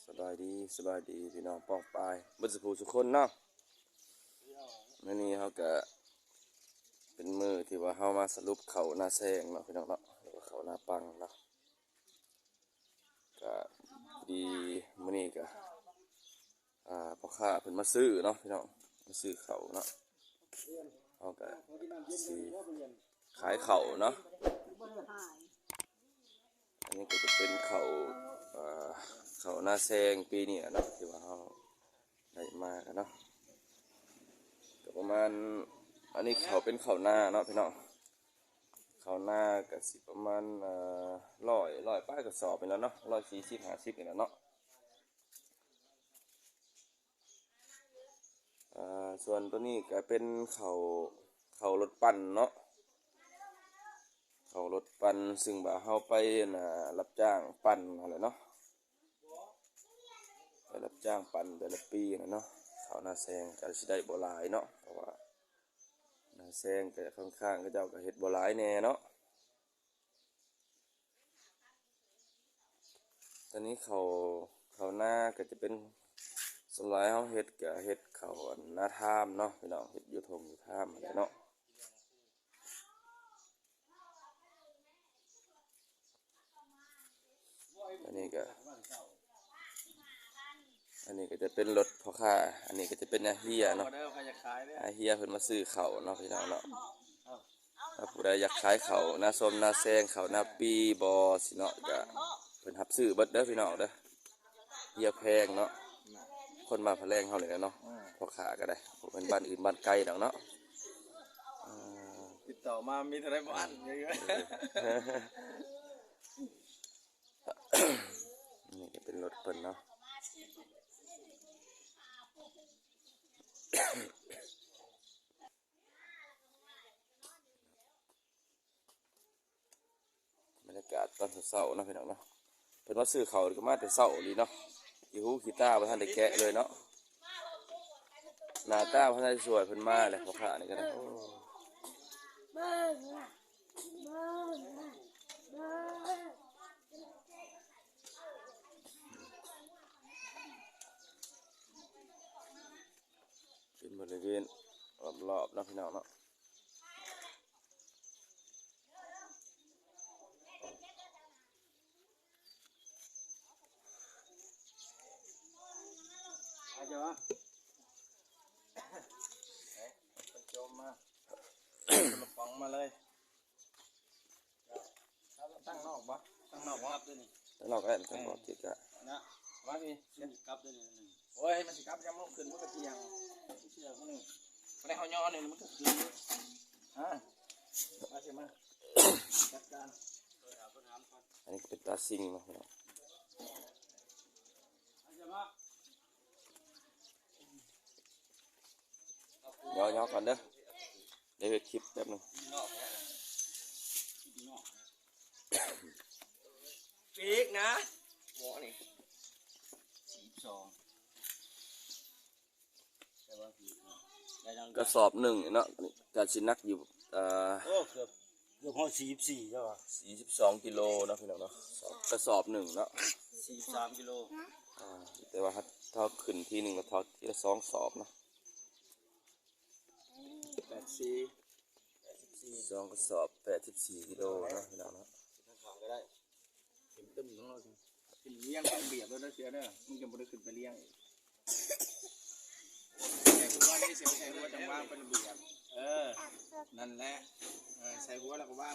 สบายดีพี่น้องป้องปายเบิดสุขสุขคนเนาะมื้อนี้เขาก็เป็นมือที่ว่าเขามาสรุปเขาหน้าแซงเนาะพี่น้องเนาะหรือว่าเขาหน้าปังเนาะก็ดีมื้อนี้ก็พ่อค้าเพิ่นมาซื้อเนาะพี่น้องมาซื้อเขาเนาะเขาก็สิขายเขาเนาะอันนี้ก็จะเป็นเขาหน้าแซงปีนี้เนาะที่ว่าเขาได้มากันเนาะก็ประมาณอันนี้เขาเป็นเขาหน้าเนาะพี่น้องเขาหน้าก็สิประมาณร้อยป้ายกระสอบไปแล้วเนาะ140-150นี่แหละเนาะส่วนตัวนี้ก็เป็นเขารถปั่นเนาะเขารถปั่นซึ่งบ่าเฮาไปรับจ้างปั่นอะไรเนาะไปรับจ้างปั่นแต่ละปีนะเนาะเขาหน้าแซงก็สิได้บ่หลายเนาะเพราะว่าหน้าแซงก็ค่อนข้างก็เจ้าก็เฮ็ดบ่หลายแน่เนาะตอนนี้เขาหน้าก็จะเป็นสลายเฮาเฮ็ดก็เฮ็ดเขาหน้าท่ามเนาะพี่น้องเฮ็ดอยู่ทงอยู่ท่ามอะไรเนาะอันนี้ก็จะเป็นรถพ่อค้าอันนี้ก็จะเป็นอาเฮียเนาะอาเฮียเพิ่นมาซื้อเขาเนาะพี่น้องเนาะถ้าผู้ใดอยากขายเขาหน้าส้มหน้าแซงเขาหน้าปีบอสิเนาะก็เพิ่นรับซื้อเบิดเด้อพี่น้องเด้อเฮียแพงเนาะคนมาพะแรงเฮาเลยเนาะพ่อค้าก็ได้ผมเป็นบ้านอื่นบ้านไกลดอกเนาะติดต่อมามีเท่าไรบ้านเยอะนี่ก็เป็นรถเพิ่นเนาะบรรยากาศตอนเช้าๆเนาะพี่น้องเนาะเพิ่นมาซื้อเขาก็มาแต่เช้าดีเนาะอีหูกีตาร์บ่ทันได้แกะเลยเนาะหน้าตาบ่ทันได้สวยเพิ่นมาเลยพ่อค้านี่ก็ได้เป็นบริเวณรอบๆเนาะพี่น้องเนาะอาจารย์คนโจมมาฟังมาเลยตั้งนอกปะตั้งนอกวะด้วยนี่แล้วเราก็ได้ตั้งบอกจิกะนะว่าพี่กับด้วยนี่โอ้ยมันสิกับยังมันขึ้นมันก็เที่ยงเชื่อคนนึงคนในเขาย่อหนึ่งมันก็ขึ้นฮะมาใช่ไหมจัดการอันนี้เป็นตาซิงเนาะพี่น้องย่อก่อนเด้อเดี๋ยวเฮ็ดคลิปแป๊บนึงปีกนะหมอนี่42กระสอบหนึ่งเนาะกระชินักอยู่โอ้เกือบพอ44ใช่ป่ะ42กิโลเนาะพี่น้องเนาะกระสอบหนึ่งเนาะ43กิโลแต่ว่าถ้าขึ้นทีหนึ่งก็ทอดทีละ2สอบเนาะ2กระสอบ84กิโลเนาะพี่น้องเนาะก็ได้เต็มตึ้มของเราขึ้นเลี้ยงเบียบแล้วนะเสียเด้อมึงจะบ่ได้ขึ้นไปเลี้ยงแต่กูว่านี่เสียใส่หัวจังว่างเป็นเบียบนั่นแหละใส่หัวแล้วก็ว่าง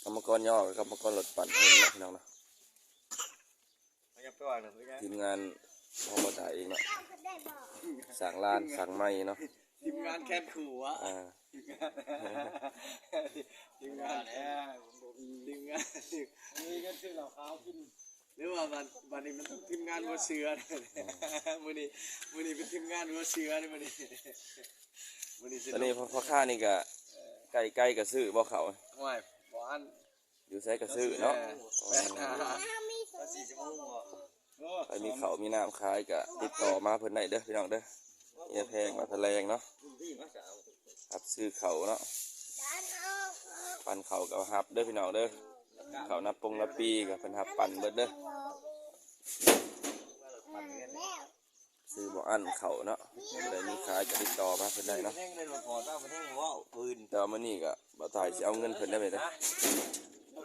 กรรมกรย่อกับกรรมกรรถปั่นเองเนาะพี่น้องเนาะทีมงานเขามาถ่ายเองเนาะสั่งร้านสั่งไม้เนาะทีมงานแค่ขู่อะทีมงานนี่ก็ชื่อเราเขากินหรือว่าวันนี้มันต้องทีมงานวัวเสือมื้อนี้เป็นทีมงานวัวเสือนี่มื้อนี้ตอนนี้พ่อค้านี่ก็ใกล้กับซื้อบ่เขาไม่บ่อันอยู่ใส่กับซื้อเนาะใครมีเขามีน้ำขายก็ติดต่อมาเพิ่นได้เด้อพี่น้องเด้อเฮียแพงมาแถลงเนาะครับซื้อเขาเนาะ ปั่นเขากับฮับเด้อพี่น้องเด้อเขานับปงนับปีกับเพิ่นฮับปั่นเบิดเด้อซื้อบ่อันเขาเนาะได้มีขายก็ติดต่อมาเพิ่นได้เนาะแต่ว่ามื้อนี้ก็บ่ตายสิเอาเงินเพิ่นได้ไหมเด้อ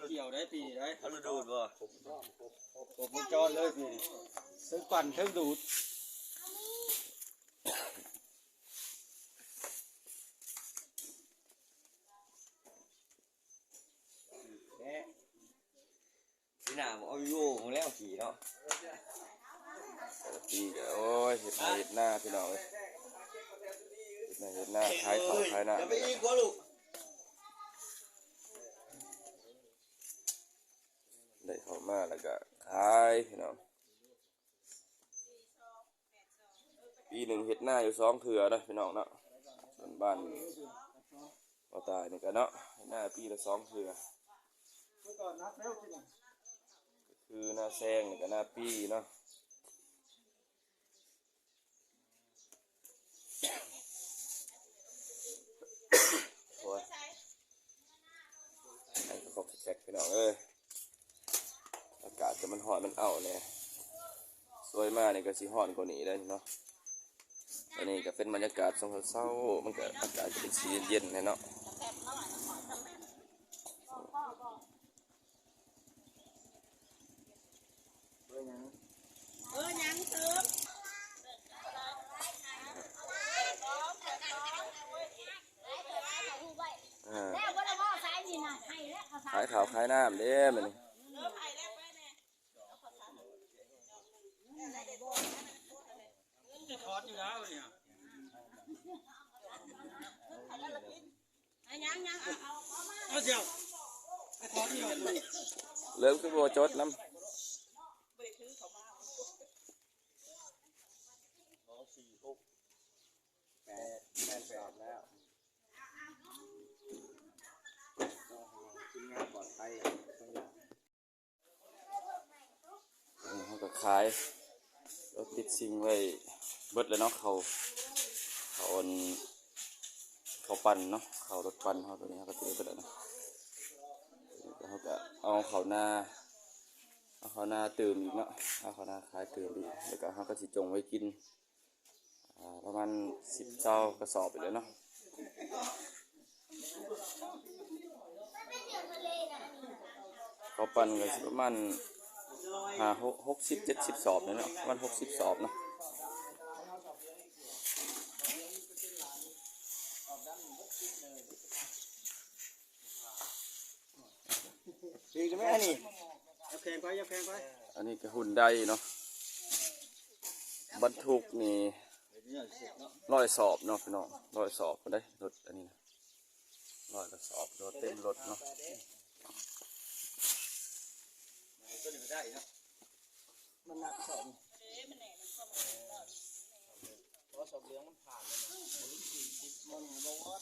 เกี่ยวได้ปีได้เอาดูดบ่ผมมุจรเลยปีซื้อปั่นซื้อดูดพี่หน้าเอาโย่ของแล้วขี่เนาะปีก็โอ้ยเฮ็ดนาเฮ็ดหน้าพี่น้องเอ้ยเฮ็ดหน้าขายข้าวขายหน้าจะไปอีกบ่ลูกได้เข้ามาแล้วก็ขายพี่น้องปีหนึ่งเฮ็ดหน้าอยู่2 เทื่อนะพี่น้องเนาะส่วนบ้านบ่ตายนี่ก็เนาะเฮ็ดหน้าปีละ2 เทื่อคือหน้าแซงนี่ก็หน้าปีเนาะโอ้ยให้ครบแจกพี่น้องเอ้ยอากาศจะมันร้อนมันเอาเนี่ยสวยมากนี่ก็สิร้อนกว่านี้ได้เนาะอันนี้ก็เป็นบรรยากาศช่วงเช้าๆมันก็อากาศจะเป็นสีเย็นๆเนาะยังเติมแล้วก็ได้ว่าสายนี่นะให้แล้ว ขายข้าวขายน้ำเด้มันนี่เริ่มคือโบจดน้ำแล้วกินงานปลอดภัย เขาก็ขายรถติดซิงไว้เบิดเลยเนาะเขาปั่นเนาะเขารถปั่นเขาตัวนี้เขาก็ติดไปแล้วเนาะเขาก็เอาเขาหน้าตื่มอีกเนาะเอาเขาหน้าขายตื่มอีกแล้วก็เขาก็สิจงไว้กินประมาณ10 เจ้ากระสอบไปเลยเนาะเขาปั่นก็สิประมาณ60-70 สอบเลยเนาะประมาณ60 สอบเนาะดีจังไหมนี่ยับแพงไปอันนี้ก็หุ่นได้เนาะบรรทุกนี่100 สอบเนาะพี่น้อง100 สอบก็ได้รถอันนี้นะ100 กระสอบรถเต็มรถเนาะมันหนักสอบเพราะสอบเลี้ยงมันผ่านเลยนะมันบอกว่า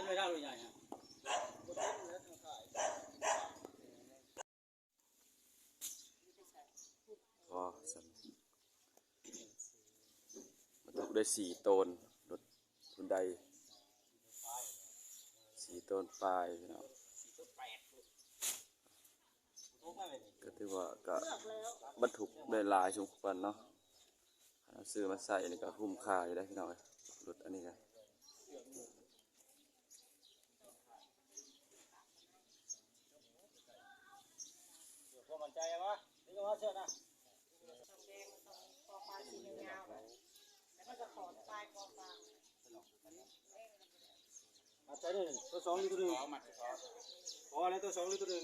ไม่ได้เลยใหญ่ฮะอ๋อสั่นบรรทุกได้4 ตนรถหุ่นได้4 ตนปลายพี่น้องก็ถือว่าก็บรรทุกได้หลายสมควรเนาะซื้อมาใส่นี่ก็คุ้มค่าอยู่ได้พี่น้องรถอันนี้นะพอมั่นใจปะนี่ก็ว่าเชื่อนะ ใช่เลยตัว2นี่ตัว1พอแล้วตัว2นี่ตัว1 2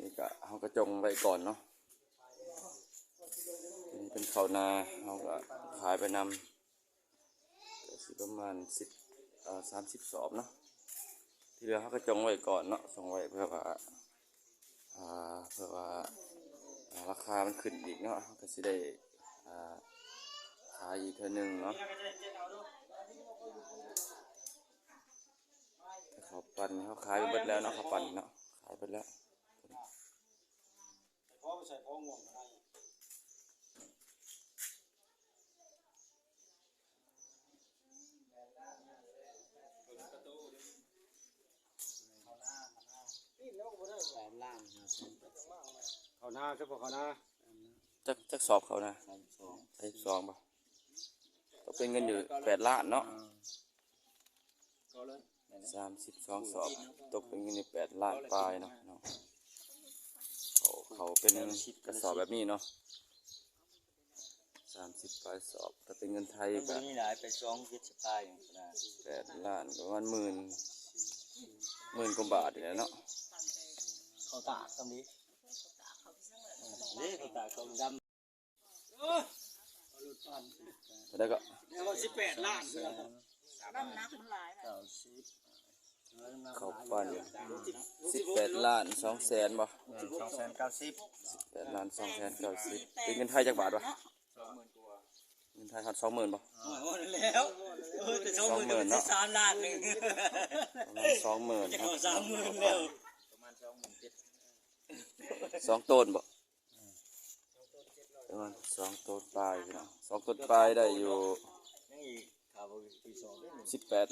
นี่ก็เขาก็จงไว้ก่อนเนาะนี่เป็นข้าวนาเขาก็ขายไปนำก็สิประมาณ30 สอบเนาะที่เหลือเขาก็จงไว้ก่อนเนาะส่งไว้เพื่อว่าราคามันขึ้นอีกเนาะก็สิได้ขายอีกเท่านึงเนาะข้าวปั่นเขาขายไปเบิดแล้วเนาะข้าวปั่นเนาะขายไปแล้ว พอใส่พอง่วงก็ได้เขาหน้าเฉพาะเขาหน้า จักสอบเขานะ32ป่ะก็เป็นเงินอยู่8 ล้านเนาะ32 สอบตกเป็นเงินอยู่8 ล้านปลายเนาะเขาเป็นกระสอบแบบนี้เนาะ30 ปลายสอบถ้าเป็นเงินไทยก็ นี่หลายไป270ปลายอย่างนั้น 8 ล้านประมาณหมื่นกว่าบาทเนี่ยเนาะ เขาตากตรงนี้นี่เขาตากเขาดำแล้วก็ เนี่ยว่า18 ล้าน น้ำหนักมันหลายนะ เขาปั้น18 ล้าน2แสนบ่ 290 8 ล้าน2แสน90เป็นเงินไทยจักบาทบ่เงินไทย20,000บ่ แล้วแต่20,000ก็3 ล้านนึง ประมาณ20,000 จะ เนาะ เข้า30,000แล้วประมาณ27,000 2 ต้นบ่ประมาณ2 ต้นปลายพี่น้อง2 ต้นปลายได้อยู่ ยังอีกข่าวว่าปี2ได้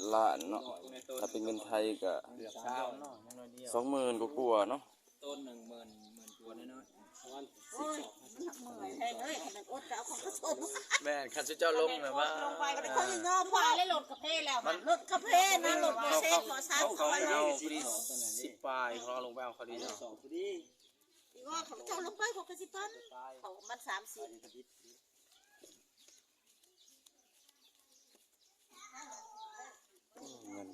18 ล้านเนาะถ้าเป็นเงินไทยก็ เกือบ20,000เนาะยังน้อยเดียว 20,000กว่าๆเนาะ ต้น10,000ตัวน้อย โอ้ยมันหักมือแพงเลยขนาดอดจะเอาของผสม ๆแม่คันสิเจ้าลงน่ะว่า ลงไปก็ได้คนยังงอพอเลยหลดกระเพาะแล้วมันหลดกระเพาะนะหลดกระเซ็ขอซับ เขา เขา ให้ เลย เอา10ปลายเขาลงไปเอาคดี2พอดี ที่ว่าเขาเจ้าลงไปเขากระสิปันเขามัน30เงิน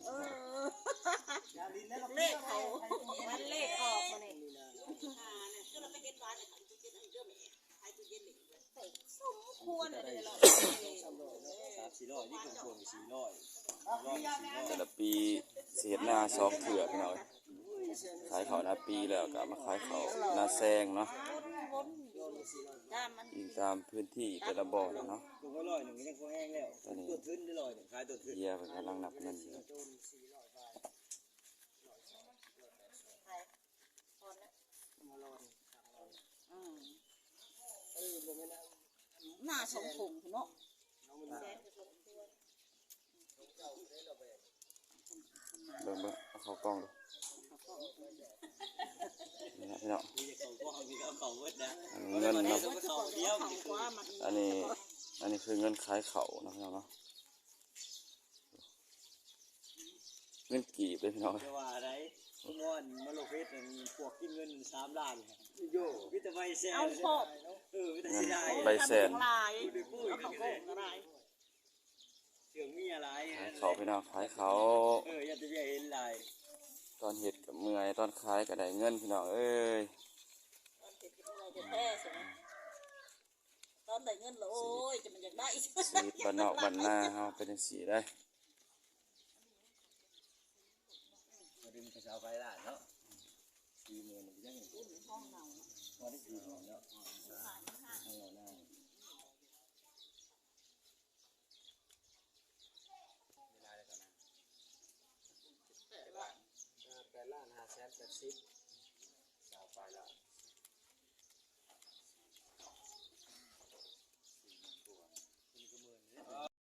เลขเขามันเลขออกมาเนี่ยก็เราไปเก็บร้านเนี่ยเขาจะเก็บให้เรื่องนี้ให้ตู้เย็นเลยสมควรเลยเรา3-400นี่คง400แต่ละปีเสียหน้า2เถื่อพี่น้องขายเขาวหน้าปีแล้วก็มาขายเขาวหน้าแซงเนาะ วนด้ามมัน ยิงตามพื้นที่แต่ละบ่อเนาะ คง100นึงยังคงแห้งแล้วตัวขึ้นได้100นึงขายตัวขึ้น เฮียเป็นกำลังนับเงินอยู่ หน้าสองผงเนาะ เบิ่งเอาเข้ากล้องดูนี่นะพี่น้องเงินเนาะอันนี้คือเงินขายเขาเนาะพี่น้องเนาะเงินกีบเลยพี่น้อง จะว่าอะไรทุกวันมาโลเฟสพวกกินเงิน3 ล้านโย่วิตาใบแซน เอาพอ วิตาสิได้ ใบแสน ลายเอาเขาโกงก็ได้ เสื่อมมีอะไร ขายเขาพี่น้องขายเขา อยากจะเห็นลาย ตอนเห็ดกับเมื่อยตอนขายก็ได้เงินพี่น้องเอ้ย ตอนเก็บอะไรจะแท้ใช่ไหมตอนได้เงินแล้วโอ้ยจะมันอยากได้ ชีวิตบ้านนอกบ้านนาเฮาเป็นจังซี่ได้ มาดึงกระเช้าไปล้านเนาะ40,000มันยังห้องเรา พอได้40,000เนาะให้เราหน้า8 ล้าน580,000